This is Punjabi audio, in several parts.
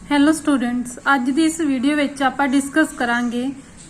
हेलो स्टूडेंट्स, अज की इस वीडियो विच आपां डिस्कस करांगे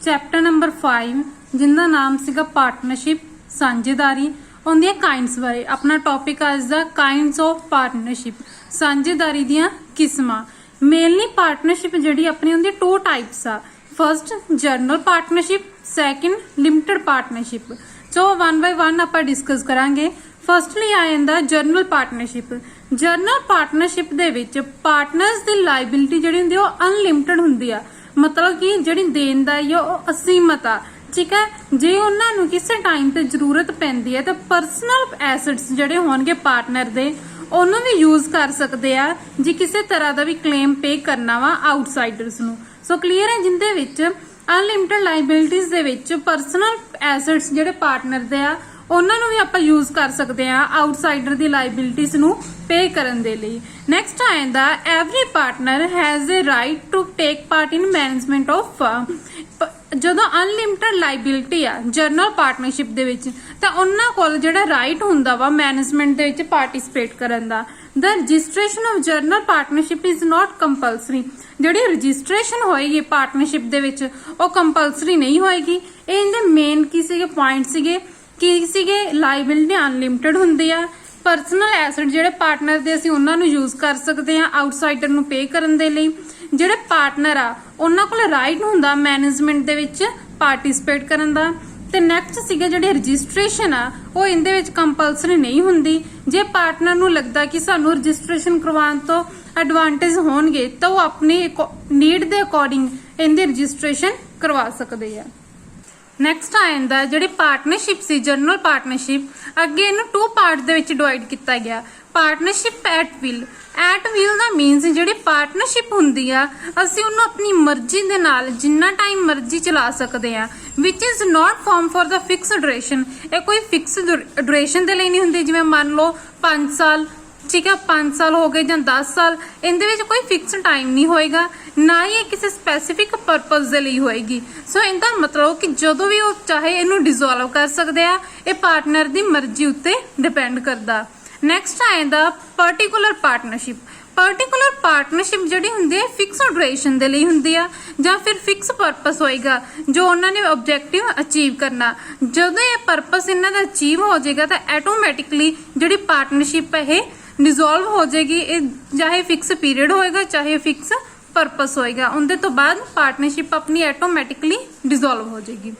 चैप्टर नंबर 5 जिंदा नाम सीगा पार्टनरशिप सांझेदारी उनदियां काइंड्स बारे। अपना टॉपिक अज दा काइंड्स ऑफ पार्टनरशिप सांझेदारी दियां किस्मां। मेनली पार्टनरशिप जिहड़ी अपनी उनदी टू टाइप्स आ। First general partnership, second limited partnership. So one by one आपां डिस्कस करांगे। फर्स्टली आ जांदा जर्नल पार्टनरशिप। जर्नल पार्टनरशिप दे विच पार्टनर्स दी लायबिलिटी जिहड़ी हुंदी आ अनलिमिटेड हुंदी आ, मतलब कि जिहड़ी देनदारी आ ओह असीमत आ। ठीक है, जे उन्हां नूं किसी टाइम ते जरूरत पैंदी है तो पर्सनल एसेट्स जिहड़े होणगे पार्टनर दे उन्होंने भी यूज कर सकते हैं जे किसी तरह का भी क्लेम पे करना वा आउटसाइडर्स नूं। सो क्लीयर है, जिंदे विच अनलिमिटेड लाइबिलिटीज दे विच पर्सनल एसेट्स जिहड़े पार्टनर दे आ उन्होंने भी आप यूज कर सकते हैं आउटसाइडर दी लाइबिलिटीज नूं पे करन दे लई। नैक्सट आ जांदा every partner has a right to take part in management of firm. जदों अनलिमिटेड लाइबिलिटी आ जर्नल पार्टनरशिप दे विच तां उन्हां कोल जिहड़ा राइट हुंदा वा मैनेजमेंट दे विच पार्टिसिपेट करन दा। The registration of journal partnership is not compulsory. जिहड़ी रजिस्ट्रेशन होएगी पार्टनरशिप दे विच ओह कंपलसरी नहीं होएगी। इहदे मेन की सीगे पॉइंट सीगे कि सीगे लाइबिलिटी अनलिमिटेड हुंदी आ। पर्सनल एसेट जिहड़े पार्टनर दे असीं उन्हां नूं यूज कर सकते हैं आउटसाइडर नूं पे करन दे लई। जिहड़े पार्टनर आ उन्हां कोल राइट हुंदा मैनेजमेंट दे विच पार्टिसिपेट करन दा। ते नैक्सट सीगे जिहड़ी रजिस्ट्रेशन आ ओह इहदे विच कंपलसरी नहीं हुंदी। जे पार्टनर नूं लगदा कि सानूं रजिस्ट्रेशन करवाउण तो एडवांटेज होणगे तां ओह अपनी नीड दे अकॉर्डिंग इहदी रजिस्ट्रेशन करवा सकदे आ। नैक्सट आ जांदा जिहड़ी पार्टनरशिप सी जर्नल पार्टनरशिप, अगे इहनूं टू पार्ट दे विच डिवाइड किया गया। Partnership at will. At will दा मीनस जिहड़ी पार्टनरशिप हुंदी आ असीं उहनूं अपनी मर्जी दे नाल जिन्ना टाइम मर्जी चला सकदे आ, which is not form for the fix duration. ये कोई फिक्स ड्यूरेशन दे लई नहीं हुंदी, जिवें मान लो 5 साल, ठीक है 5 साल हो गए या 10 साल, इहदे विच कोई फिक्स टाइम नहीं होएगा, ना ही किसी स्पैसीफिक परपज दे लई होएगी। सो इहदा मतलब कि जदों भी वो चाहे इहनूं डिसॉल्व कर सकदे आ, ये पार्टनर दी मर्जी उत्ते डिपेंड करदा। नैक्सट आ जांदा पर्टिकुलर पार्टनरशिप। पर्टिकुलर पार्टनरशिप जिहड़ी हुंदी है फिक्स ड्यूरेशन दे लई हुंदी आ जां फिर फिक्स पर्पस होएगा जो उन्हां ने ऑब्जेक्टिव अचीव करना। जदों ये पर्पस इन्हां दा अचीव हो जाएगा तो ऐटोमैटिकली जिहड़ी पार्टनरशिप है डिसॉल्व हो जाएगी। चाहे फिक्स पीरियड होएगा चाहे फिक्स पर्पस होएगा, उनके तो बाद पार्टनरशिप अपनी ऐटोमैटिकली डिसॉल्व हो जाएगी।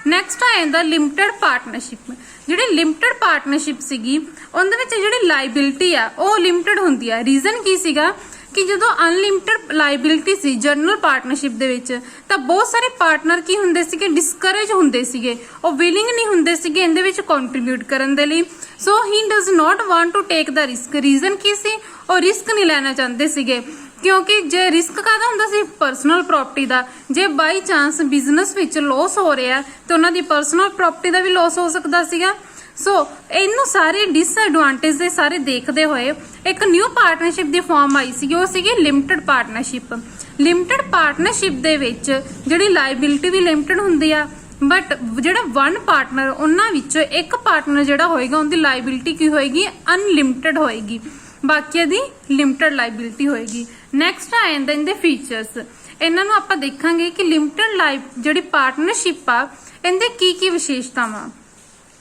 नैक्सट आ जांदा लिमिटेड पार्टनरशिप। जिहड़ी लिमिटेड पार्टनरशिप सीगी उहदे विच जिहड़ी लाइबिलिटी आ ओह लिमिटेड हुंदी आ। रीजन की सीगा कि जदों अनलिमिटेड लाइबिलिटी सी जर्नल पार्टनरशिप दे विच तां बहुत सारे पार्टनर की हुंदे सीगे डिस्करेज हुंदे सीगे, ओह विलिंग नहीं हुंदे सीगे इहदे विच कंट्रीब्यूट करन दे लई। So he does not want to take the risk. Reason की सी ओह रिस्क नहीं लेना चाहते सीगे, क्योंकि जे रिस्क काहदा हुंदा सी पर्सनल प्रॉपर्टी दा। जे बाई चांस बिजनेस विच लॉस हो रहा तो उन्हां दी पर्सनल प्रॉपर्टी दा भी लॉस हो सकदा सीगा। सो इनू सारे डिसएडवांटेज दे सारे देखते हुए एक न्यू पार्टनरशिप दी फॉर्म आई सी, वो सी लिमिटेड पार्टनरशिप। लिमिटेड पार्टनरशिप दे विच जिहड़ी लाइबिलिटी भी लिमिटेड हुंदी आ, बट जिहड़ा वन पार्टनर उन्हां विचों एक पार्टनर जिहड़ा होएगा उनकी लाइबिलिटी की होएगी अनलिमिटेड होएगी, बाकी दी लिमिटेड लाइबिलिटी होएगी। नैक्सट आ जांदा इनदे फीचर्स। इन्हां नूं आपां देखांगे कि लिमिटेड जिहड़ी पार्टनरशिप आ इनदे की विशेषतावां।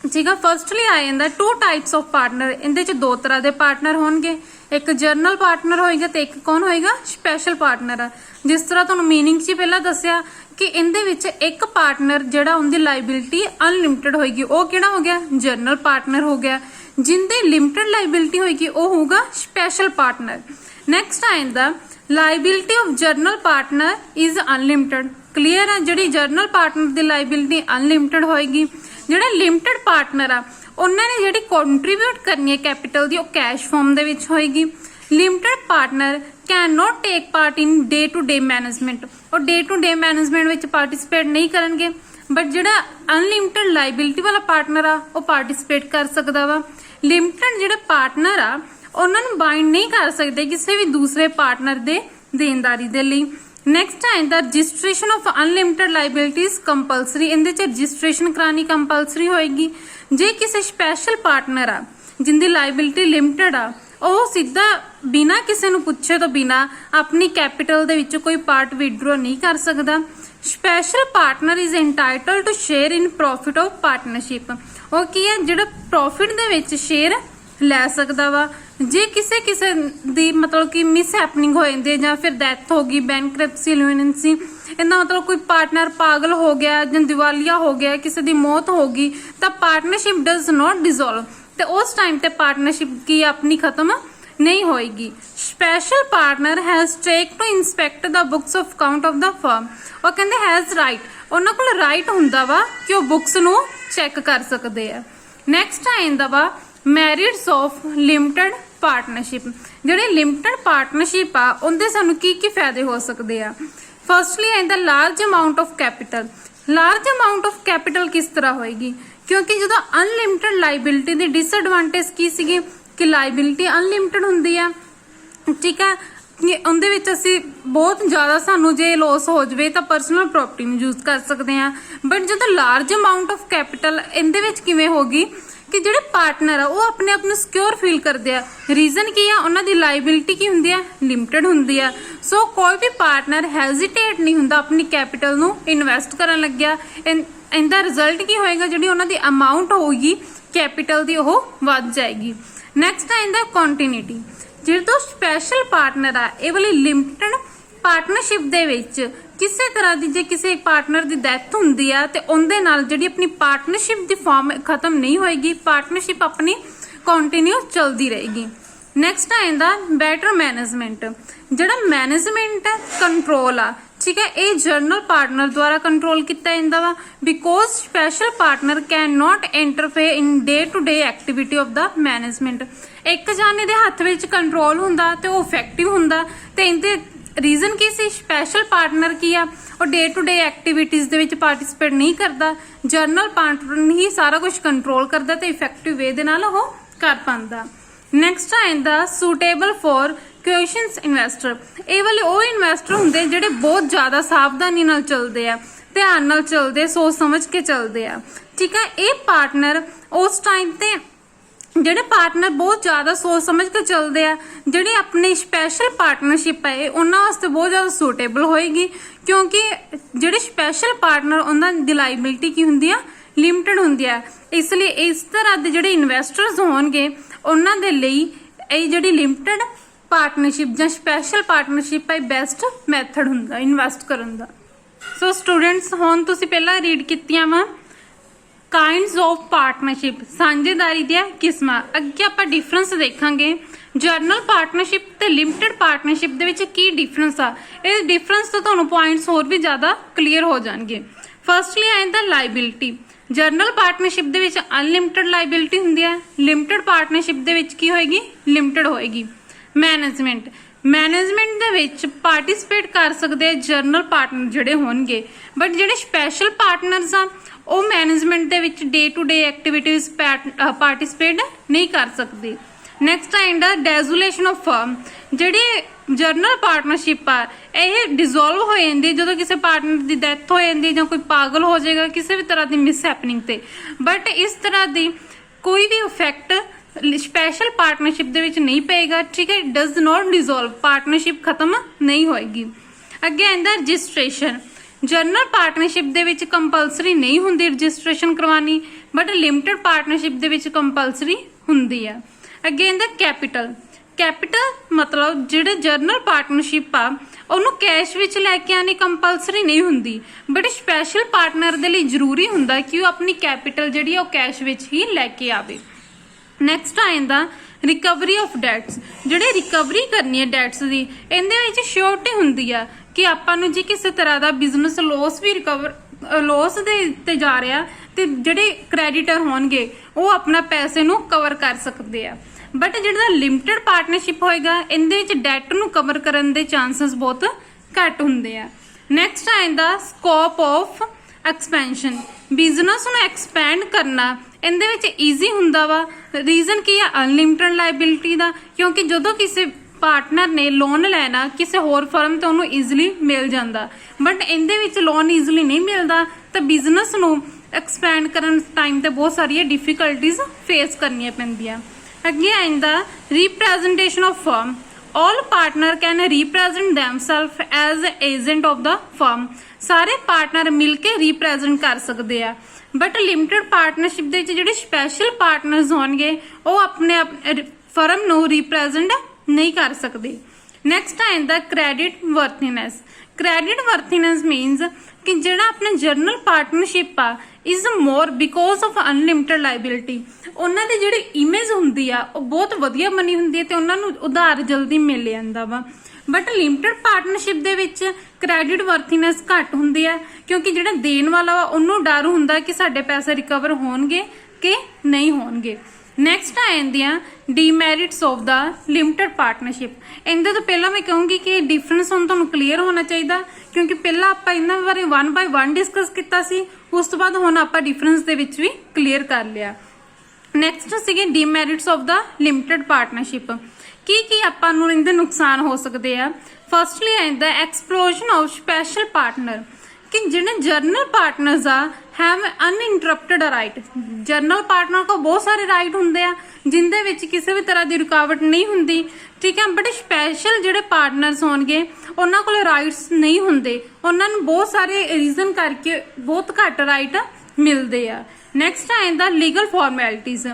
ठीक है, फर्स्टली आ जांदा टू टाइप्स ऑफ पार्टनर। इहदे च दो तरह के पार्टनर होणगे, एक जर्नल पार्टनर होएगा ते एक कौन होएगा स्पैशल पार्टनर आ। जिस तरह तुहानूं मीनिंग च पहला दस्सिया कि इहदे विच एक पार्टनर जिहड़ा उनदी लाइबिलिटी अनलिमिटेड होएगी ओह किहड़ा हो गया जर्नल पार्टनर हो गया। जिंदी लिमिटेड लाइबिलिटी होएगी ओह होगा स्पैशल पार्टनर। नैक्सट आ जांदा liability of journal partner is unlimited. Clear है, जिहड़ी जर्नल पार्टनर दी लाइबिलिटी अनलिमिटेड होएगी। जिहड़ा लिमिटेड पार्टनर आ उन्होंने जिहड़ी कंट्रीब्यूट करनी है कैपिटल दी ओह कैश फॉर्म दे विच होएगी। Limited partner can not take part in day to day management, और डे टू डे मैनेजमेंट विच पार्टिसिपेट नहीं करनगे, बट जिहड़ा अनलिमिटेड लाइबिलिटी वाला पार्टनर आ ओह पार्टिसिपेट कर सकदा वा। लिमिटेड जिहड़े पार्टनर आ उन्हां नूं बाइंड नहीं कर सकदे किसी भी दूसरे पार्टनर दे देनदारी दे लई। नैक्सट आ जांदा registration of unlimited liabilities compulsory. इहदे च रजिस्ट्रेशन करानी कंपलसरी होएगी। जे किसी स्पैशल पार्टनर आ जिंदी लाइबिलिटी लिमिटेड आ ਉਹ ਸਿੱਧਾ ਬਿਨਾ ਕਿਸੇ ਨੂੰ ਪੁੱਛੇ ਤੋਂ ਬਿਨਾ ਆਪਣੀ ਕੈਪੀਟਲ ਦੇ ਵਿੱਚ ਕੋਈ ਪਾਰਟ ਵਿਡਰੋ ਨਹੀਂ ਕਰ ਸਕਦਾ। Special partner is entitled to share in profit of partnership. ਉਹ ਕੀ ਹੈ, ਜਿਹੜਾ ਪ੍ਰੋਫਿਟ ਦੇ ਵਿੱਚ ਸ਼ੇਅਰ ਲੈ ਸਕਦਾ ਵਾ। ਜੇ ਕਿਸੇ ਦੀ मतलब कि मिस हैपनिंग हो जाती है, ਜਾਂ ਫਿਰ ਡੈਥ ਹੋ ਗਈ, ਬੈਂਕਰਪਸੀ, ਲੂਨੈਂਸੀ, ਇਹਦਾ मतलब कोई पार्टनर पागल हो गया ਜਾਂ दिवालिया हो गया, किसी ਦੀ मौत हो गई, ਤਾਂ पार्टनरशिप डज नॉट डिसॉल्व, ਤੇ ਉਸ टाइम ਤੇ पार्टनरशिप की अपनी खत्म नहीं होएगी। Special partner has take to inspect the books of account of the firm. ਉਹ ਕਹਿੰਦੇ हैज राइट, ਉਹਨਾਂ ਕੋਲ ਰਾਈਟ ਹੁੰਦਾ ਵਾ ਕਿ ਉਹ ਬੁక్స్ ਨੂੰ ਚੈੱਕ ਕਰ ਸਕਦੇ ਆ। ਨੈਕਸਟ ਆ ਜਾਂਦਾ ਵਾ ਮੈਰਿਟਸ ਆਫ ਲਿਮਟਿਡ ਪਾਰਟਨਰਸ਼ਿਪ। ਜਿਹੜੇ ਲਿਮਟਿਡ ਪਾਰਟਨਰਸ਼ਿਪ ਆ ਉਹਦੇ ਸਾਨੂੰ ਕੀ ਕੀ ਫਾਇਦੇ ਹੋ ਸਕਦੇ ਆ। ਫਰਸਟਲੀ ਆਂਦਾ large amount of capital. Large amount of capital ਕਿਸ ਤਰ੍ਹਾਂ ਹੋਏਗੀ, ਕਿਉਂਕਿ ਜਦੋਂ ਅਨਲਿਮਟਿਡ ਲਾਇਬਿਲਿਟੀ ਦੀ ਡਿਸਐਡਵਾਂਟੇਜ ਕੀ ਸੀਗੀ ਕਿ ਲਾਇਬਿਲਿਟੀ ਅਨਲਿਮਟਿਡ ਹੁੰਦੀ ਆ, ਠੀਕ ਹੈ, ਉਹਦੇ ਵਿੱਚ ਅਸੀਂ ਬਹੁਤ ਜ਼ਿਆਦਾ ਸਾਨੂੰ ਜੇ ਲੋਸ ਹੋ ਜਾਵੇ ਤਾਂ ਪਰਸਨਲ ਪ੍ਰੋਪਰਟੀ ਨੂੰ ਯੂਜ਼ ਕਰ ਸਕਦੇ ਆ। ਬਟ ਜਦੋਂ ਲਾਰਜ ਅਮਾਉਂਟ ਆਫ ਕੈਪੀਟਲ ਇਹਦੇ ਵਿੱਚ ਕਿਵੇਂ ਹੋਗੀ ਕਿ ਜਿਹੜੇ ਪਾਰਟਨਰ ਆ ਉਹ ਆਪਣੇ ਆਪ ਨੂੰ ਸਿਕਿਉਰ ਫੀਲ ਕਰਦੇ ਆ। ਰੀਜ਼ਨ ਕੀ ਆ, ਉਹਨਾਂ ਦੀ ਲਾਇਬਿਲਿਟੀ ਕੀ ਹੁੰਦੀ ਆ, ਲਿਮਟਿਡ ਹੁੰਦੀ ਆ। ਸੋ ਕੋਈ ਵੀ ਪਾਰਟਨਰ ਹੈਜ਼ਿਟੇਟ ਨਹੀਂ ਹੁੰਦਾ ਆਪਣੀ ਕੈਪੀਟਲ ਨੂੰ ਇਨਵੈਸਟ ਕਰਨ ਲੱਗਿਆ। ਇਹਦਾ ਰਿਜ਼ਲਟ ਕੀ ਹੋਏਗਾ, ਜਿਹੜੀ ਉਹਨਾਂ ਦੀ ਅਮਾਉਂਟ ਹੋਊਗੀ ਕੈਪੀਟਲ ਦੀ ਉਹ ਵੱਧ ਜਾਏਗੀ। ਨੈਕਸਟ ਆ ਇਹਦਾ ਕੰਟੀਨਿਊਟੀ। ਜਦੋਂ ਸਪੈਸ਼ਲ ਪਾਰਟਨਰ ਆ ਇਹ ਵਾਲੀ ਲਿਮਟਿਡ ਪਾਰਟਨਰਸ਼ਿਪ ਦੇ ਵਿੱਚ ਕਿਸੇ ਤਰ੍ਹਾਂ ਦੀ ਜੇ ਕਿਸੇ ਪਾਰਟਨਰ ਦੀ ਡੈਥ ਹੁੰਦੀ ਆ ਤੇ ਉਹਦੇ ਨਾਲ ਜਿਹੜੀ ਆਪਣੀ ਪਾਰਟਨਰਸ਼ਿਪ ਦੀ ਫਾਰਮ ਖਤਮ ਨਹੀਂ ਹੋਏਗੀ, ਪਾਰਟਨਰਸ਼ਿਪ ਆਪਣੀ ਕੰਟੀਨਿਊ ਚੱਲਦੀ ਰਹੇਗੀ। ਨੈਕਸਟ ਆ ਜਾਂਦਾ ਬੈਟਰ ਮੈਨੇਜਮੈਂਟ। ਜਿਹੜਾ ਮੈਨੇਜਮੈਂਟ ਕੰਟਰੋਲ ਆ, ਠੀਕ ਹੈ, ਇਹ ਜਨਰਲ ਪਾਰਟਨਰ ਦੁਆਰਾ ਕੰਟਰੋਲ ਕੀਤਾ ਜਾਂਦਾ ਵਾ। Because special partner can not interfere in day to day activity of the management. ਇੱਕ ਜਾਨੇ ਦੇ ਹੱਥ ਵਿੱਚ ਕੰਟਰੋਲ ਹੁੰਦਾ ਤੇ ਉਹ ਇਫੈਕਟਿਵ ਹੁੰਦਾ। ਤੇ ਇਹਦੇ ਰੀਜ਼ਨ ਕੀ ਸੀ, ਸਪੈਸ਼ਲ ਪਾਰਟਨਰ ਕੀ ਆ, ਉਹ ਡੇ ਟੂ ਡੇ ਐਕਟੀਵਿਟੀਜ਼ ਦੇ ਵਿੱਚ ਪਾਰਟਿਸਿਪੇਟ ਨਹੀਂ ਕਰਦਾ। ਜਨਰਲ ਪਾਰਟਨਰ ਹੀ ਸਾਰਾ ਕੁਝ ਕੰਟਰੋਲ ਕਰਦਾ ਤੇ ਇਫੈਕਟਿਵ ਵੇ ਦੇ ਨਾਲ ਉਹ ਕਰ ਪਾਉਂਦਾ। ਨੈਕਸਟ ਆ ਜਾਂਦਾ ਸੂਟੇਬਲ ਫॉर ਕੁਐਸ਼ਨਸ ਇਨਵੈਸਟਰ। ਇਹ ਵਾਲੇ ਉਹ ਇਨਵੈਸਟਰ ਹੁੰਦੇ ਜਿਹੜੇ ਬਹੁਤ ਜ਼ਿਆਦਾ ਸਾਵਧਾਨੀ ਨਾਲ ਚੱਲਦੇ ਆ, ਧਿਆਨ ਨਾਲ ਚੱਲਦੇ, ਸੋਚ ਸਮਝ ਕੇ ਚੱਲਦੇ ਆ, ਠੀਕ ਹੈ। ਇਹ ਪਾਰਟਨਰ ਉਸ ਟਾਈਮ ਤੇ ਜਿਹੜੇ ਪਾਰਟਨਰ ਬਹੁਤ ਜ਼ਿਆਦਾ ਸੋਚ ਸਮਝ ਕੇ ਚੱਲਦੇ ਆ, ਜਿਹੜੀ ਆਪਣੀ ਸਪੈਸ਼ਲ ਪਾਰਟਨਰਸ਼ਿਪ ਹੈ ਉਹਨਾਂ ਵਾਸਤੇ ਬਹੁਤ ਜ਼ਿਆਦਾ ਸੂਟੇਬਲ ਹੋਏਗੀ। ਕਿਉਂਕਿ ਜਿਹੜੇ ਸਪੈਸ਼ਲ ਪਾਰਟਨਰ ਉਹਨਾਂ ਦੀ ਲਾਇਬਿਲਿਟੀ ਕੀ ਹੁੰਦੀ ਆ, ਲਿਮਟਿਡ ਹੁੰਦੀ ਆ। ਇਸ ਲਈ ਇਸ ਤਰ੍ਹਾਂ ਦੇ ਜਿਹੜੇ ਇਨਵੈਸਟਰਸ ਹੋਣਗੇ ਉਹਨਾਂ ਦੇ ਲਈ ਇਹ ਜਿਹੜੀ ਲਿਮਟਿਡ ਪਾਰਟਨਰਸ਼ਿਪ ਜਾਂ ਸਪੈਸ਼ਲ ਪਾਰਟਨਰਸ਼ਿਪ ਹੈ ਬੈਸਟ ਮੈਥਡ ਹੁੰਦਾ ਇਨਵੈਸਟ ਕਰਨ ਦਾ। ਸੋ ਸਟੂਡੈਂਟਸ, ਹੁਣ ਤੁਸੀਂ ਪਹਿਲਾਂ ਰੀਡ ਕੀਤੀਆਂ ਵਾ ਕਾਈਂਡਸ ਆਫ ਪਾਰਟਨਰਸ਼ਿਪ, ਸਾਂਝੇਦਾਰੀ ਦੀਆਂ ਕਿਸਮਾਂ। ਅੱਗੇ ਆਪਾਂ ਡਿਫਰੈਂਸ ਦੇਖਾਂਗੇ ਜਨਰਲ ਪਾਰਟਨਰਸ਼ਿਪ ਤੇ ਲਿਮਟਿਡ ਪਾਰਟਨਰਸ਼ਿਪ ਦੇ ਵਿੱਚ ਕੀ ਡਿਫਰੈਂਸ ਆ। ਇਹ ਡਿਫਰੈਂਸ ਤੋਂ ਤੁਹਾਨੂੰ ਪੁਆਇੰਟਸ ਹੋਰ ਵੀ ਜ਼ਿਆਦਾ ਕਲੀਅਰ ਹੋ ਜਾਣਗੇ। ਫਰਸਟਲੀ ਆਇੰਦਾ ਲਾਇਬਿਲਿਟੀ। ਜਨਰਲ ਪਾਰਟਨਰਸ਼ਿਪ ਦੇ ਵਿੱਚ ਅਨਲਿਮਟਿਡ ਲਾਇਬਿਲਿਟੀ ਹੁੰਦੀ ਹੈ, ਲਿਮਟਿਡ ਪਾਰਟਨਰਸ਼ਿਪ ਦੇ ਵਿੱਚ ਕੀ ਹੋਏਗੀ, ਲਿਮਟਿਡ ਹੋਏਗੀ। ਮੈਨੇਜਮੈਂਟ। ਮੈਨੇਜਮੈਂਟ ਦੇ ਵਿੱਚ ਪਾਰਟਿਸਿਪੇਟ ਕਰ ਸਕਦੇ ਜਨਰਲ ਪਾਰਟਨਰ ਜਿਹੜੇ ਹੋਣਗੇ, ਬਟ ਜਿਹੜੇ ਸਪੈਸ਼ਲ ਪਾਰਟਨਰਸ ਆ ਉਹ ਮੈਨੇਜਮੈਂਟ ਦੇ ਵਿੱਚ day to day activities participate ਨਹੀਂ ਕਰ ਸਕਦੇ। ਨੈਕਸਟ ਆਇੰਦਾ ਡੈਜ਼ੂਲੇਸ਼ਨ ਆਫ ਫਰਮ। ਜਿਹੜੀ ਜਨਰਲ ਪਾਰਟਨਰਸ਼ਿਪ ਆ ਇਹ ਡਿਸੋਲਵ ਹੋ ਜਾਂਦੀ ਜਦੋਂ ਕਿਸੇ ਪਾਰਟਨਰ ਦੀ ਡੈਥ ਹੋ ਜਾਂਦੀ ਜਾਂ ਕੋਈ ਪਾਗਲ ਹੋ ਜਾਏਗਾ ਕਿਸੇ ਵੀ ਤਰ੍ਹਾਂ ਦੀ ਮਿਸ ਹੈਪਨਿੰਗ ਤੇ। ਬਟ ਇਸ ਤਰ੍ਹਾਂ ਦੀ ਕੋਈ ਵੀ ਇਫੈਕਟ ਸਪੈਸ਼ਲ ਪਾਰਟਨਰਸ਼ਿਪ ਦੇ ਵਿੱਚ ਨਹੀਂ ਪਏਗਾ, ਠੀਕ ਹੈ। ਡਜ਼ ਨॉट ਡਿਸੋਲਵ, ਪਾਰਟਨਰਸ਼ਿਪ ਖਤਮ ਨਹੀਂ ਹੋਏਗੀ। ਅੱਗੇ ਆਂਦਾ ਰਜਿਸਟ੍ਰੇਸ਼ਨ। ਜਨਰਲ ਪਾਰਟਨਰਸ਼ਿਪ ਦੇ ਵਿੱਚ ਕੰਪਲਸਰੀ ਨਹੀਂ ਹੁੰਦੀ ਰਜਿਸਟ੍ਰੇਸ਼ਨ ਕਰਵਾਉਣੀ, ਬਟ ਲਿਮਟਿਡ ਪਾਰਟਨਰਸ਼ਿਪ ਦੇ ਵਿੱਚ ਕੰਪਲਸਰੀ ਹੁੰਦੀ ਆ। ਅੱਗੇ ਆਂਦਾ ਕੈਪੀਟਲ। ਕੈਪੀਟਲ ਮਤਲਬ ਜਿਹੜੇ ਜਨਰਲ ਪਾਰਟਨਰਸ਼ਿਪ ਆ ਉਹਨੂੰ ਕੈਸ਼ ਵਿੱਚ ਲੈ ਕੇ ਆਣੀ ਕੰਪਲਸਰੀ ਨਹੀਂ ਹੁੰਦੀ, ਬਟ ਸਪੈਸ਼ਲ ਪਾਰਟਨਰ ਦੇ ਲਈ ਜ਼ਰੂਰੀ ਹੁੰਦਾ ਕਿ ਉਹ ਆਪਣੀ ਕੈਪੀਟਲ ਜਿਹੜੀ ਉਹ ਕੈਸ਼ ਵਿੱਚ ਹੀ ਲੈ ਕੇ ਆਵੇ। ਨੈਕਸਟ ਆ ਜਾਂਦਾ ਰਿਕਵਰੀ ਆਫ ਡੈਟਸ। ਜਿਹੜੇ ਰਿਕਵਰੀ ਕਰਨੀ ਹੈ ਡੈਟਸ ਦੀ, ਇਹਦੇ ਵਿੱਚ ਸ਼ੋਰਟੀ ਹੁੰਦੀ ਆ ਕਿ ਆਪਾਂ ਨੂੰ ਜੇ ਕਿਸੇ ਤਰ੍ਹਾਂ ਦਾ ਬਿਜ਼ਨਸ ਲੋਸ ਦੇ ਉੱਤੇ ਜਾ ਰਿਹਾ ਤੇ ਜਿਹੜੇ ਕ੍ਰੈਡੀਟਰ ਹੋਣਗੇ ਉਹ ਆਪਣਾ ਪੈਸੇ ਨੂੰ ਕਵਰ ਕਰ ਸਕਦੇ ਆ। ਬਟ ਜਿਹੜਾ ਲਿਮਟਿਡ ਪਾਰਟਨਰਸ਼ਿਪ ਹੋਏਗਾ ਇਹਦੇ ਵਿੱਚ ਡੈਟ ਨੂੰ ਕਵਰ ਕਰਨ ਦੇ ਚਾਂਸਸ ਬਹੁਤ ਘੱਟ ਹੁੰਦੇ ਆ। ਨੈਕਸਟ ਆਇੰਦਾ ਸਕੋਪ ਆਫ ਐਕਸਪੈਂਸ਼ਨ। ਬਿਜ਼ਨਸ ਨੂੰ ਐਕਸਪੈਂਡ ਕਰਨਾ ਇਹਦੇ ਵਿੱਚ ਈਜ਼ੀ ਹੁੰਦਾ ਵਾ। ਰੀਜ਼ਨ ਕੀ ਆ, ਅਨਲਿਮਟਿਡ ਲਾਇਬਿਲਿਟੀ ਦਾ, ਕਿਉਂਕਿ ਜਦੋਂ ਕਿਸੇ ਪਾਰਟਨਰ ਨੇ ਲੋਨ ਲੈਣਾ ਕਿਸੇ ਹੋਰ ਫਰਮ ਤੋਂ ਉਹਨੂੰ ਈਜ਼ੀਲੀ ਮਿਲ ਜਾਂਦਾ, ਬਟ ਇਹਦੇ ਵਿੱਚ ਲੋਨ ਈਜ਼ੀਲੀ ਨਹੀਂ ਮਿਲਦਾ ਤਾਂ ਬਿਜ਼ਨਸ ਨੂੰ ਐਕਸਪੈਂਡ ਕਰਨ ਟਾਈਮ ਤੇ ਬਹੁਤ ਸਾਰੀਆਂ ਡਿਫਿਕਲਟੀਜ਼ ਫੇਸ ਕਰਨੀਆਂ ਪੈਂਦੀਆਂ। ਅੱਗੇ ਆਇੰਦਾ representation of firm. all partner can represent themselves as agent of the firm। ਸਾਰੇ ਪਾਰਟਨਰ ਮਿਲ ਕੇ ਰਿਪਰੈਜ਼ੈਂਟ ਕਰ ਸਕਦੇ ਆ, ਬਟ ਲਿਮਟਿਡ ਪਾਰਟਨਰਸ਼ਿਪ ਦੇ ਵਿੱਚ ਜਿਹੜੇ ਸਪੈਸ਼ਲ ਪਾਰਟਨਰਸ ਹੋਣਗੇ ਉਹ ਆਪਣੇ ਫਰਮ ਨੂੰ ਰਿਪਰੈਜ਼ੈਂਟ ਨਹੀਂ ਕਰ ਸਕਦੇ। ਨੈਕਸਟ ਆਇੰਦਾ credit worthiness. Credit worthiness means ਕਿ ਜਿਹੜਾ ਆਪਣਾ ਜਰਨਲ ਪਾਰਟਨਰਸ਼ਿਪ ਆ is more because of unlimited liability. ਉਹਨਾਂ ਦੀ ਜਿਹੜੀ ਇਮੇਜ ਹੁੰਦੀ ਆ ਉਹ ਬਹੁਤ ਵਧੀਆ ਬਣੀ ਹੁੰਦੀ ਹੈ ਤੇ ਉਹਨਾਂ ਨੂੰ ਉਧਾਰ ਜਲਦੀ ਮਿਲ ਜਾਂਦਾ ਵਾ, ਬਟ ਲਿਮਟਿਡ ਪਾਰਟਨਰਸ਼ਿਪ ਦੇ ਵਿੱਚ ਕ੍ਰੈਡਿਟ ਵਰਥੀਨੈਸ ਘੱਟ ਹੁੰਦੀ ਹੈ ਕਿਉਂਕਿ ਜਿਹੜਾ ਦੇਣ ਵਾਲਾ ਵਾ ਉਹਨੂੰ ਡਰ ਹੁੰਦਾ ਕਿ ਸਾਡੇ ਪੈਸੇ ਰਿਕਵਰ ਹੋਣਗੇ ਕਿ ਨਹੀਂ ਹੋਣਗੇ। ਨੈਕਸਟ ਆ ਜਾਂਦੀਆਂ demerits of the limited partnership. ਇਹਦੇ ਤੋਂ ਪਹਿਲਾਂ ਮੈਂ ਕਹੂੰਗੀ ਕਿ ਡਿਫਰੈਂਸ ਹੁਣ ਤੁਹਾਨੂੰ ਕਲੀਅਰ ਹੋਣਾ ਚਾਹੀਦਾ ਕਿਉਂਕਿ ਪਹਿਲਾਂ ਆਪਾਂ ਇਹਨਾਂ ਬਾਰੇ 1 by 1 ਡਿਸਕਸ ਕੀਤਾ ਸੀ, ਉਸ ਤੋਂ ਬਾਅਦ ਹੁਣ ਆਪਾਂ ਡਿਫਰੈਂਸ ਦੇ ਵਿੱਚ ਵੀ ਕਲੀਅਰ ਕਰ ਲਿਆ। ਨੈਕਸਟ ਸੀਗੇ demerits of the limited partnership. ਕੀ ਆਪਾਂ ਨੂੰ ਇਹਦੇ ਨੁਕਸਾਨ ਹੋ ਸਕਦੇ ਆ। Firstly ਆਇੰਦਾ explosion of special partner, ਕਿ ਜਿਹੜੇ ਜਰਨਲ ਪਾर्टनर्स ਆ have uninterrupted right. Journal partner को बहुत सारे राइट होंगे जिंदे विच किसी भी तरह की रुकावट नहीं होंगी, ठीक है। बट स्पैशल जिहड़े पार्टनर्स होणगे उन्हां कोल राइट्स नहीं होंगे, उन्हां नूं बहुत सारे रीजन करके बहुत घट राइट मिलते हैं। नैक्सट आ जांदा लीगल फॉर्मैलिटीज़।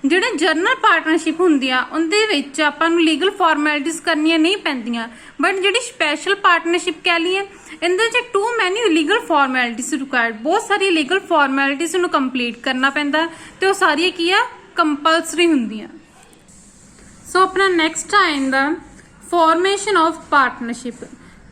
ਜਿਹੜੇ ਜਰਨਲ ਪਾਰਟਨਰਸ਼ਿਪ ਹੁੰਦੀ ਆ ਉਹਦੇ ਵਿੱਚ ਆਪਾਂ ਨੂੰ ਲੀਗਲ ਫਾਰਮੈਲਿਟੀਜ਼ ਕਰਨੀਆਂ ਨਹੀਂ ਪੈਂਦੀਆਂ, ਬਟ ਜਿਹੜੀ ਸਪੈਸ਼ਲ ਪਾਰਟਨਰਸ਼ਿਪ ਕਹਿ ਲਈਏ ਇਹਦੇ 'ਚ ਟੂ ਮੈਨੀ ਲੀਗਲ ਫਾਰਮੈਲਿਟੀਜ਼ ਰਿਕੁਆਇਰਡ। ਬਹੁਤ ਸਾਰੀ ਲੀਗਲ ਫਾਰਮੈਲਿਟੀਜ਼ ਨੂੰ ਕੰਪਲੀਟ ਕਰਨਾ ਪੈਂਦਾ ਤੇ ਉਹ ਸਾਰੀਆਂ ਕੀ ਆ ਕੰਪਲਸਰੀ ਹੁੰਦੀਆਂ। ਸੋ ਆਪਣਾ ਨੈਕਸਟ ਆ ਜਾਂਦਾ ਫਾਰਮੇਸ਼ਨ ਆਫ ਪਾਰਟਨਰਸ਼ਿਪ।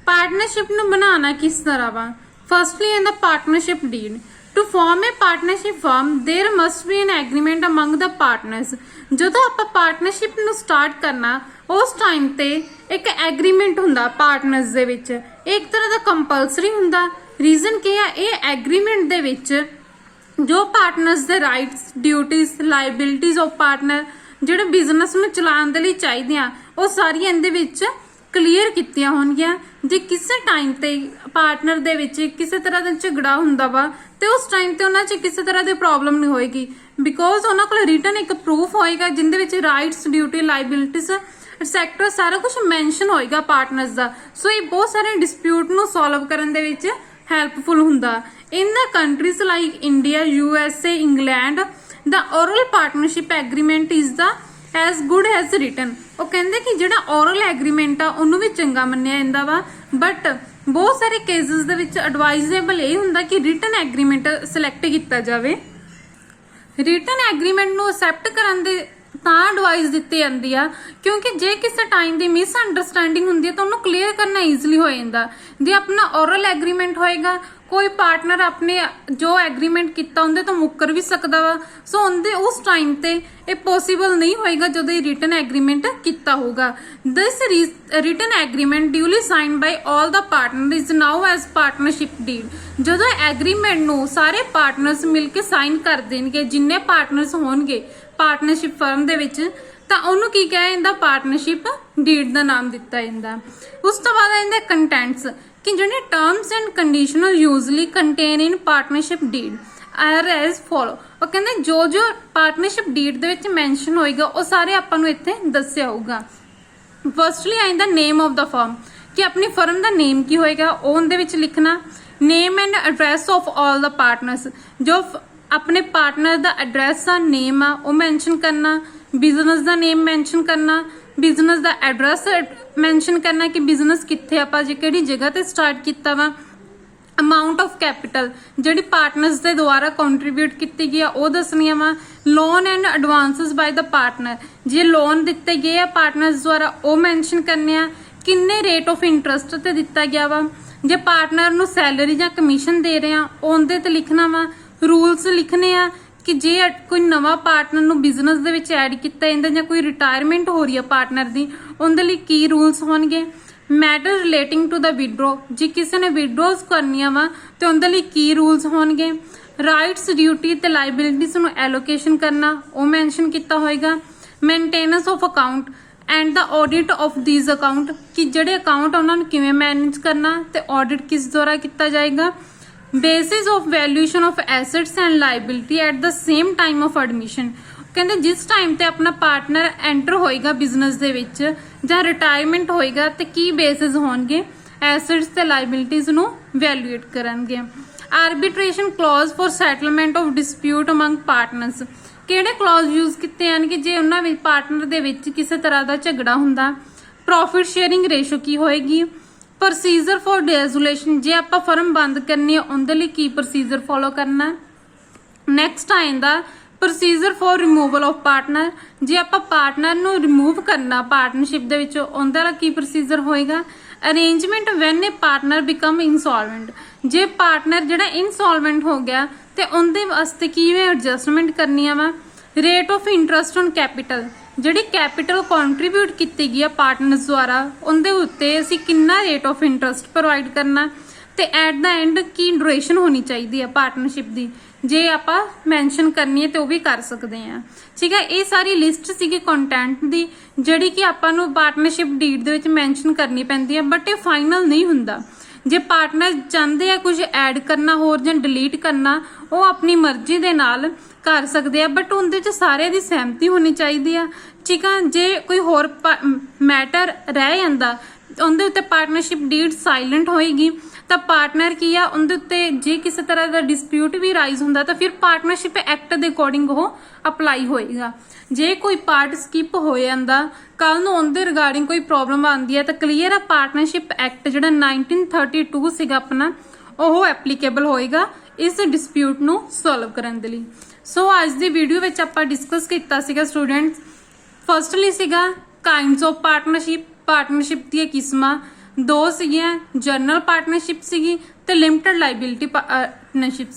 ਪਾਰਟਨਰਸ਼ਿਪ ਨੂੰ ਬਣਾਉਣਾ ਕਿਸ ਤਰ੍ਹਾਂ ਵਾ। ਫਸਟਲੀ ਇਹਦਾ partnership deed. To form a partnership firm, there must be an agreement among the partners। ਜਦੋਂ ਆਪਾਂ ਪਾਰਟਨਰਸ਼ਿਪ ਨੂੰ ਸਟਾਰਟ ਕਰਨਾ ਉਸ ਟਾਈਮ ਤੇ ਇੱਕ ਐਗਰੀਮੈਂਟ ਹੁੰਦਾ ਪਾਰਟਨਰਸ ਦੇ ਵਿੱਚ, ਇੱਕ ਤਰ੍ਹਾਂ ਦਾ ਕੰਪਲਸਰੀ ਹੁੰਦਾ। ਰੀਜ਼ਨ ਕੀ ਆ, ਇਹ ਐਗਰੀਮੈਂਟ ਦੇ ਵਿੱਚ ਜੋ ਪਾਰਟਨਰਸ ਦੇ rights, duties, liabilities of partner ਜਿਹੜੇ ਬਿਜ਼ਨਸ ਨੂੰ ਚਲਾਉਣ ਦੇ ਲਈ ਚਾਹੀਦੀਆਂ ਉਹ ਸਾਰੀਆਂ ਇਹਦੇ ਵਿੱਚ ਕਲੀਅਰ ਕੀਤੀਆਂ ਹੋਣਗੀਆਂ। ਜੇ ਕਿਸੇ ਟਾਈਮ ਤੇ ਪਾਰਟਨਰ ਦੇ ਵਿੱਚ ਕਿਸੇ ਤਰ੍ਹਾਂ ਦਾ ਝਗੜਾ ਹੁੰਦਾ ਵਾ ਤੇ ਉਸ ਟਾਈਮ ਤੇ ਉਹਨਾਂ 'ਚ ਕਿਸੇ ਤਰ੍ਹਾਂ ਦੀ ਪ੍ਰੋਬਲਮ ਨਹੀਂ ਹੋਏਗੀ, ਬਿਕੋਜ਼ ਉਹਨਾਂ ਕੋਲ ਰਿਟਨ ਇੱਕ ਪ੍ਰੂਫ ਹੋਏਗਾ ਜਿੰਦੇ ਵਿੱਚ ਰਾਈਟਸ, ਡਿਊਟੀ, ਲਾਇਬਿਲਿਟੀਜ਼ ਐਟਸੈਕਟਰਾ ਸਾਰਾ ਕੁਝ ਮੈਂਸ਼ਨ ਹੋਏਗਾ ਪਾਰਟਨਰਸ ਦਾ। ਸੋ ਇਹ ਬਹੁਤ ਸਾਰੇ ਡਿਸਪਿਊਟ ਨੂੰ ਸੋਲਵ ਕਰਨ ਦੇ ਵਿੱਚ ਹੈਲਪਫੁਲ ਹੁੰਦਾ। In the countries like India, USA, England the oral partnership agreement is the as good as written. ਉਹ ਕਹਿੰਦੇ ਕਿ ਜਿਹੜਾ ਓਰਲ ਐਗਰੀਮੈਂਟ ਆ ਉਹਨੂੰ ਵੀ ਚੰਗਾ ਮੰਨਿਆ ਜਾਂਦਾ ਵਾ, ਬਟ ਬਹੁਤ ਸਾਰੇ ਕੇਸਿਸ ਦੇ ਵਿੱਚ ਐਡਵਾਈਜ਼ੇਬਲ ਇਹ ਹੁੰਦਾ ਕਿ ਰਿਟਨ ਐਗਰੀਮੈਂਟ ਸਿਲੈਕਟ ਕੀਤਾ ਜਾਵੇ। ਰਿਟਨ ਐਗਰੀਮੈਂਟ ਨੂੰ ਅਸੈਪਟ ਕਰਨ ਦੇ ਤਾਂ ਐਡਵਾਈਸ ਦਿੱਤੀ ਜਾਂਦੀ ਆ ਕਿਉਂਕਿ ਜੇ ਕਿਸੇ ਟਾਈਮ ਦੀ ਮਿਸ ਅੰਡਰਸਟੈਂਡਿੰਗ ਹੁੰਦੀ ਹੈ ਤਾਂ ਉਹਨੂੰ ਕਲੀਅਰ ਕਰਨਾ ਈਜ਼ੀਲੀ ਹੋ ਜਾਂਦਾ। ਜੇ ਆਪਣਾ ਓਰਲ ਐਗਰੀਮੈਂਟ ਹੋਏਗਾ ਕੋਈ ਪਾਰਟਨਰ ਆਪਣੇ ਜੋ ਐਗਰੀਮੈਂਟ ਕੀਤਾ ਉਹਦੇ ਤੋਂ ਮੁੱਕਰ ਵੀ ਸਕਦਾ ਵਾ। ਸੋ ਉਹਦੇ ਉਸ ਟਾਈਮ ਤੇ ਇਹ ਪੋਸੀਬਲ ਨਹੀਂ ਹੋਏਗਾ ਜਦੋਂ ਇਹ ਰਿਟਨ ਐਗਰੀਮੈਂਟ ਕੀਤਾ ਹੋਊਗਾ। This written agreement duly signed by all the partner is known as partnership deed. ਜਦੋਂ ਐਗਰੀਮੈਂਟ ਨੂੰ ਸਾਰੇ ਪਾਰਟਨਰਸ ਮਿਲ ਕੇ ਸਾਈਨ ਕਰ ਦੇਣਗੇ, ਜਿੰਨੇ ਪਾਰਟਨਰਸ ਹੋਣਗੇ ਪਾਰਟਨਰਸ਼ਿਪ ਫਰਮ ਦੇ ਵਿੱਚ, ਤਾਂ ਉਹਨੂੰ ਕੀ ਕਿਹਾ ਜਾਂਦਾ, ਪਾਰਟਨਰਸ਼ਿਪ ਡੀਡ ਦਾ ਨਾਮ ਦਿੱਤਾ ਜਾਂਦਾ। ਉਸ ਤੋਂ ਬਾਅਦ ਇਹਦੇ ਕੰਟੈਂਟਸ ਕਿ ਜਿਹੜੇ terms and conditional usually contain in partnership deed are as follow. ਉਹ ਕਹਿੰਦੇ ਜੋ ਜੋ ਪਾਰਟਨਰਸ਼ਿਪ ਡੀਡ ਦੇ ਵਿੱਚ ਮੈਂਸ਼ਨ ਹੋਏਗਾ ਉਹ ਸਾਰੇ ਆਪਾਂ ਨੂੰ ਇੱਥੇ ਦੱਸਿਆ ਹੋਊਗਾ। ਫਸਟਲੀ ਆ ਜਾਂਦਾ ਨੇਮ ਆਫ ਦਾ ਫਰਮ, ਕਿ ਆਪਣੀ ਫਰਮ ਦਾ ਨੇਮ ਕੀ ਹੋਏਗਾ ਉਹ ਉਹਦੇ ਵਿੱਚ ਲਿਖਣਾ। Name and address of all the partners, ਜੋ ਆਪਣੇ ਪਾਰਟਨਰ ਦਾ ਐਡਰੈਸ ਆ, ਨੇਮ ਆ ਉਹ ਮੈਂਸ਼ਨ ਕਰਨਾ। ਬਿਜ਼ਨਸ ਦਾ ਨੇਮ ਮੈਂਸ਼ਨ ਕਰਨਾ, ਬਿਜ਼ਨਸ ਦਾ ਐਡਰੈਸ ਮੈਂਸ਼ਨ ਕਰਨਾ ਕਿ ਬਿਜ਼ਨਸ ਕਿੱਥੇ ਆਪਾਂ ਕਿਹੜੀ ਜਗ੍ਹਾ ਤੇ ਸਟਾਰਟ ਕੀਤਾ ਵਾ। ਅਮਾਉਂਟ ਆਫ ਕੈਪੀਟਲ ਜਿਹੜੀ ਪਾਰਟਨਰਸ ਦੇ ਦੁਆਰਾ ਕੰਟਰੀਬਿਊਟ ਕੀਤੀ ਗਈ ਆ ਉਹ ਦੱਸਣੀਆਂ ਵਾ। Loan and advances by the partner, ਜੇ ਲੋਨ ਦਿੱਤੇ ਗਏ ਆ ਪਾਰਟਨਰਸ ਦੁਆਰਾ ਉਹ ਮੈਂਸ਼ਨ ਕਰਨੇ ਆ। ਕਿੰਨੇ ਰੇਟ ਆਫ ਇੰਟਰਸਟ ਤੇ ਦਿੱਤਾ ਗਿਆ ਵਾ। ਜੇ ਪਾਰਟਨਰ ਨੂੰ ਸੈਲਰੀ ਜਾਂ ਕਮਿਸ਼ਨ ਦੇ ਰਹੇ ਆ ਉਹਦੇ ਤੇ ਲਿਖਣਾ ਵਾ। ਰੂਲਸ ਲਿਖਣੇ ਆ ਕਿ ਜੇ ਕੋਈ ਨਵਾਂ ਪਾਰਟਨਰ ਨੂੰ ਬਿਜ਼ਨਸ ਦੇ ਵਿੱਚ ਐਡ ਕੀਤਾ ਜਾਂਦਾ ਜਾਂ ਕੋਈ ਰਿਟਾਇਰਮੈਂਟ ਹੋ ਰਹੀ ਹੈ ਪਾਰਟਨਰ ਦੀ, ਉਹਦੇ ਲਈ ਕੀ ਰੂਲਸ ਹੋਣਗੇ। Matter relating to the withdraw, ਜੇ ਕਿਸੇ ਨੇ ਵਿਡਰੋਜ਼ ਕਰਨੀਆਂ ਵਾ ਤੇ ਉਹਦੇ ਲਈ ਕੀ ਰੂਲਸ ਹੋਣਗੇ। ਰਾਈਟਸ, ਡਿਊਟੀ ਤੇ ਲਾਇਬਿਲਿਟੀਜ਼ ਨੂੰ ਐਲੋਕੇਸ਼ਨ ਕਰਨਾ ਉਹ ਮੈਂਸ਼ਨ ਕੀਤਾ ਹੋਏਗਾ। Maintenance of account and the audit of these account, ਕਿ ਜਿਹੜੇ ਅਕਾਊਂਟ ਉਹਨਾਂ ਨੂੰ ਕਿਵੇਂ ਮੈਨੇਜ ਕਰਨਾ ਤੇ ਆਡਿਟ ਕਿਸ ਦੁਆਰਾ ਕੀਤਾ ਜਾਏਗਾ। basis of valuation of assets and liability at the same time of admission, ਕਹਿੰਦੇ ਜਿਸ ਟਾਈਮ ਤੇ ਆਪਣਾ ਪਾਰਟਨਰ ਐਂਟਰ ਹੋਏਗਾ ਬਿਜ਼ਨਸ ਦੇ ਵਿੱਚ ਜਾਂ ਰਿਟਾਇਰਮੈਂਟ ਹੋਏਗਾ ਤੇ ਕੀ ਬੇਸਿਸ ਹੋਣਗੇ, ਐਸੈਟਸ ਤੇ ਲਾਇਬਿਲਿਟੀਜ਼ ਨੂੰ ਵੈਲਿਊਏਟ ਕਰਨਗੇ। Arbitration clause for settlement of dispute among partners, ਕਿਹੜੇ ਕਲੌਜ਼ ਯੂਜ਼ ਕੀਤੇ ਹਨ ਕਿ ਜੇ ਉਹਨਾਂ ਵਿੱਚ ਪਾਰਟਨਰ ਦੇ ਵਿੱਚ ਕਿਸੇ ਤਰ੍ਹਾਂ ਦਾ ਝਗੜਾ ਹੁੰਦਾ। ਪ੍ਰੋਫਿਟ ਸ਼ੇਅਰਿੰਗ ਰੇਸ਼ੋ ਕੀ ਹੋਏਗੀ। ਪ੍ਰੋਸੀਜਰ ਫॉर ਡਿਸੋਲੂਸ਼ਨ, ਜੇ ਆਪਾਂ ਫਰਮ ਬੰਦ ਕਰਨੀ ਹੈ ਉਹਦੇ ਲਈ ਕੀ ਪ੍ਰੋਸੀਜਰ ਫੋਲੋ ਕਰਨਾ। ਨੈਕਸਟ ਆ ਜਾਂਦਾ procedure for removal of partner, ਜੇ ਆਪਾਂ ਪਾਰਟਨਰ ਨੂੰ ਰਿਮੂਵ ਕਰਨਾ ਪਾਰਟਨਰਸ਼ਿਪ ਦੇ ਵਿੱਚੋਂ ਉਹਦਾ ਦਾ ਕੀ ਪ੍ਰੋਸੀਜਰ ਹੋਏਗਾ। ਅਰੇਂਜਮੈਂਟ ਵੈਨ ਏ ਪਾਰਟਨਰ ਬਿਕਮ ਇਨਸੋਲਵੈਂਟ, ਜੇ ਪਾਰਟਨਰ ਜਿਹੜਾ ਇਨਸੋਲਵੈਂਟ ਹੋ ਗਿਆ ਤੇ ਉਹਦੇ ਵਾਸਤੇ ਕਿਵੇਂ ਐਡਜਸਟਮੈਂਟ ਕਰਨੀਆਂ ਵਾ। Rate of interest on capital, ਜਿਹੜੀ ਕੈਪੀਟਲ ਕੰਟਰੀਬਿਊਟ ਕੀਤੀ ਗਈ ਆ ਪਾਰਟਨਰਸ ਦੁਆਰਾ ਉਹਦੇ ਉੱਤੇ ਅਸੀਂ ਕਿੰਨਾ ਰੇਟ ਆਫ ਇੰਟਰਸਟ ਪ੍ਰੋਵਾਈਡ ਕਰਨਾ ਤੇ at the and Ki duration ਹੋਣੀ ਚਾਹੀਦੀ ਆ ਪਾਰਟਨਰਸ਼ਿਪ ਦੀ, ਜੇ ਆਪਾਂ ਮੈਂਸ਼ਨ ਕਰਨੀ ਹੈ ਤੇ ਉਹ ਵੀ ਕਰ ਸਕਦੇ ਆ। ਠੀਕ ਹੈ, ਇਹ ਸਾਰੀ ਲਿਸਟ ਸੀਗੀ ਕੰਟੈਂਟ ਦੀ ਜਿਹੜੀ ਕਿ ਆਪਾਂ ਨੂੰ ਪਾਰਟਨਰਸ਼ਿਪ ਡੀਡ ਦੇ ਵਿੱਚ ਮੈਂਸ਼ਨ ਕਰਨੀ ਪੈਂਦੀ ਹੈ, ਬਟ ਇਹ ਫਾਈਨਲ ਨਹੀਂ ਹੁੰਦਾ। ਜੇ ਪਾਰਟਨਰ ਚਾਹੁੰਦੇ ਆ ਕੁਝ ਐਡ ਕਰਨਾ ਹੋਰ ਜਾਂ ਡਿਲੀਟ ਕਰਨਾ, ਉਹ ਆਪਣੀ ਮਰਜ਼ੀ ਦੇ ਨਾਲ ਕਰ ਸਕਦੇ ਆ, ਬਟ ਉਹਦੇ ਵਿੱਚ ਸਾਰਿਆਂ ਦੀ ਸਹਿਮਤੀ ਹੋਣੀ ਚਾਹੀਦੀ ਆ। ਠੀਕ ਆ, ਜੇ ਕੋਈ ਹੋਰ ਮੈਟਰ ਰਹਿ ਜਾਂਦਾ ਉਹਦੇ ਉੱਤੇ ਪਾਰਟਨਰਸ਼ਿਪ ਡੀਡ ਸਾਇਲੈਂਟ ਹੋਏਗੀ ਤਾਂ ਪਾਰਟਨਰ ਕੀ ਆ ਉਹਦੇ ਉੱਤੇ ਜੇ ਕਿਸੇ ਤਰ੍ਹਾਂ ਦਾ ਡਿਸਪਿਊਟ ਵੀ ਰਾਈਜ਼ ਹੁੰਦਾ ਤਾਂ ਫਿਰ ਪਾਰਟਨਰਸ਼ਿਪ ਐਕਟ ਦੇ ਅਕੋਰਡਿੰਗ ਉਹ ਅਪਲਾਈ ਹੋਏਗਾ। ਜੇ ਕੋਈ ਪਾਰਟ ਸਕਿਪ ਹੋ ਜਾਂਦਾ ਕੱਲ ਨੂੰ ਉਹਦੇ ਰਿਗਾਰਡਿੰਗ ਕੋਈ ਪ੍ਰੋਬਲਮ ਆਉਂਦੀ ਹੈ ਤਾਂ ਕਲੀਅਰ ਆ ਪਾਰਟਨਰਸ਼ਿਪ ਐਕਟ ਜਿਹੜਾ 1932 ਸੀਗਾ ਆਪਣਾ ਉਹ ਐਪਲੀਕੇਬਲ ਹੋਏਗਾ ਇਸ ਡਿਸਪਿਊਟ ਨੂੰ ਸੋਲਵ ਕਰਨ ਦੇ ਲਈ। ਸੋ ਅੱਜ ਦੀ ਵੀਡੀਓ ਵਿੱਚ ਆਪਾਂ ਡਿਸਕਸ ਕੀਤਾ ਸੀਗਾ ਸਟੂਡੈਂਟਸ, ਫਸਟਲੀ ਸੀਗਾ ਕਾਈਂਡਸ ਆਫ ਪਾਰਟਨਰਸ਼ਿਪ ਦੀਆਂ ਕਿਸਮਾਂ, ਦੋ ਸੀਗੀਆਂ ਜਨਰਲ ਪਾਰਟਨਰਸ਼ਿਪ ਸੀਗੀ ਤੇ ਲਿਮਟਿਡ ਲਾਇਬਿਲਿਟੀ ਪਾਰਟਨਰਸ਼ਿਪ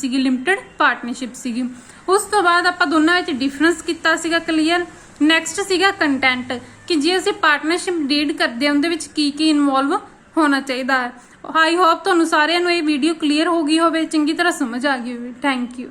ਸੀਗੀ। ਉਸ ਤੋਂ ਬਾਅਦ ਆਪਾਂ ਦੋਨਾਂ ਵਿੱਚ ਡਿਫਰੈਂਸ ਕੀਤਾ ਸੀਗਾ ਕਲੀਅਰ। ਨੈਕਸਟ ਸੀਗਾ ਕੰਟੈਂਟ ਕਿ ਜੇ ਅਸੀਂ ਪਾਰਟਨਰਸ਼ਿਪ ਡੀਡ ਕਰਦੇ ਹਾਂ ਉਹਦੇ ਵਿੱਚ ਕੀ ਕੀ ਇਨਵੋਲਵ ਹੋਣਾ ਚਾਹੀਦਾ ਹੈ। ਆਈ ਹੋਪ ਤੁਹਾਨੂੰ ਸਾਰਿਆਂ ਨੂੰ ਇਹ ਵੀਡੀਓ ਕਲੀਅਰ ਹੋ ਗਈ ਹੋਵੇ, ਚੰਗੀ ਤਰ੍ਹਾਂ ਸਮਝ ਆ ਗਈ ਹੋਵੇ। Thank you.